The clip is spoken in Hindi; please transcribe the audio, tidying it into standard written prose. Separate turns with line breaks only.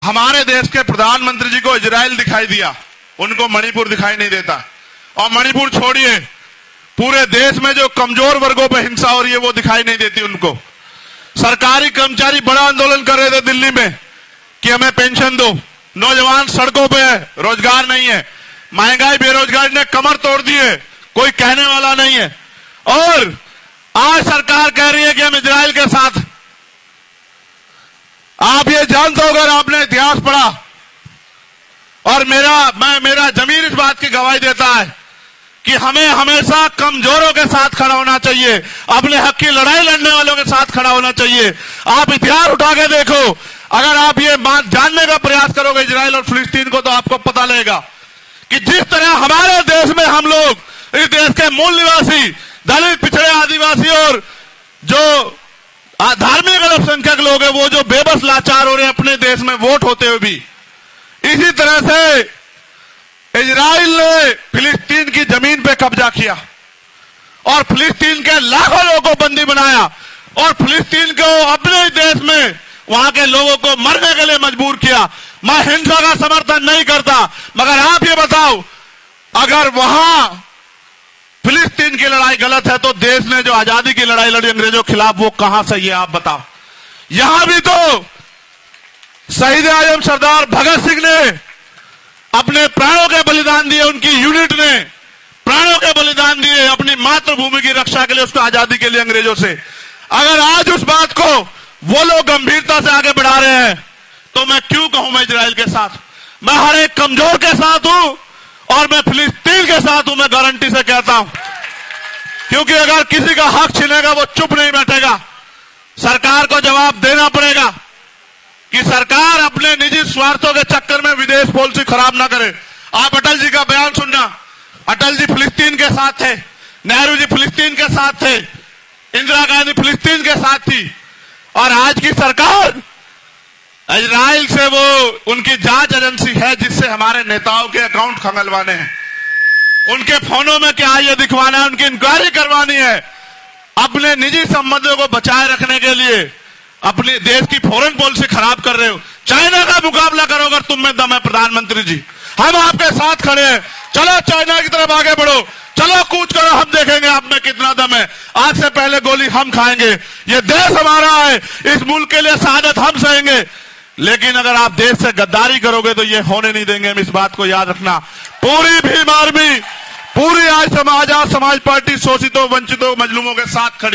हमारे देश के प्रधानमंत्री जी को इजराइल दिखाई दिया, उनको मणिपुर दिखाई नहीं देता। और मणिपुर छोड़िए, पूरे देश में जो कमजोर वर्गों पर हिंसा हो रही है वो दिखाई नहीं देती उनको। सरकारी कर्मचारी बड़ा आंदोलन कर रहे थे दिल्ली में कि हमें पेंशन दो, नौजवान सड़कों पे है, रोजगार नहीं है, महंगाई बेरोजगारी ने कमर तोड़ दी है, कोई कहने वाला नहीं है। और आज सरकार कह रही है कि हम इजराइल के साथ। आप ये जानते हो, अगर आपने इतिहास पढ़ा, और मेरा जमीर इस बात की गवाही देता है कि हमें हमेशा कमजोरों के साथ खड़ा होना चाहिए, अपने हक की लड़ाई लड़ने वालों के साथ खड़ा होना चाहिए। आप इतिहास उठा के देखो, अगर आप ये बात जानने का प्रयास करोगे इजराइल और फिलिस्तीन को, तो आपको पता लगेगा कि जिस तरह हमारे देश में हम लोग, इस देश के मूल निवासी, दलित, पिछड़े, आदिवासी और जो धार्मिक अल्पसंख्यक लोग हैं, वो जो बेबस लाचार हो रहे हैं अपने देश में वोट होते हुए भी, इसी तरह से इजराइल ने फिलिस्तीन की जमीन पे कब्जा किया और फिलिस्तीन के लाखों लोगों को बंदी बनाया और फिलिस्तीन को अपने देश में वहां के लोगों को मरने के लिए मजबूर किया। मैं हिंसा का समर्थन नहीं करता, मगर आप ये बताओ, अगर वहां फिलिस्तीन की लड़ाई गलत है तो देश ने जो आजादी की लड़ाई लड़ी अंग्रेजों के खिलाफ, वो कहां सही है आप बताओ। यहां भी तो शहीद आजम सरदार भगत सिंह ने अपने प्राणों के बलिदान दिए, उनकी यूनिट ने प्राणों के बलिदान दिए अपनी मातृभूमि की रक्षा के लिए, उसको आजादी के लिए अंग्रेजों से। अगर आज उस बात को वो लोग गंभीरता से आगे बढ़ा रहे हैं, तो मैं क्यों कहूं मैं इजराइल के साथ। मैं हर एक कमजोर के साथ हूं और मैं फिलिस्तीन के साथ हूं, मैं गारंटी से कहता हूं। क्योंकि अगर किसी का हक छिनेगा वो चुप नहीं बैठेगा, सरकार को जवाब देना पड़ेगा कि सरकार अपने निजी स्वार्थों के चक्कर में विदेश पॉलिसी खराब ना करे। आप अटल जी का बयान सुनना, अटल जी फिलिस्तीन के साथ थे, नेहरू जी फिलिस्तीन के साथ थे, इंदिरा गांधी फिलिस्तीन के साथ थी, और आज की सरकार इजराइल से वो उनकी जांच एजेंसी है जिससे हमारे नेताओं के अकाउंट खंगलवाने हैं, उनके फोनों में क्या ये दिखवाना है, उनकी इंक्वायरी करवानी है। अपने निजी संबंधों को बचाए रखने के लिए अपने देश की फॉरेन पॉलिसी खराब कर रहे हो। चाइना का मुकाबला करो अगर तुम में दम है प्रधानमंत्री जी, हम आपके साथ खड़े हैं। चलो चाइना की तरफ आगे बढ़ो, चलो कूच करो, हम देखेंगे आप में कितना दम है। आज से पहले गोली हम खाएंगे, ये देश हमारा है, इस मुल्क के लिए शहादत हम सहेंगे। लेकिन अगर आप देश से गद्दारी करोगे तो ये होने नहीं देंगे हम, इस बात को याद रखना। पूरी भीम आर्मी, पूरी आज समाज पार्टी शोषितों, वंचितों, मजलूमों के साथ खड़ी।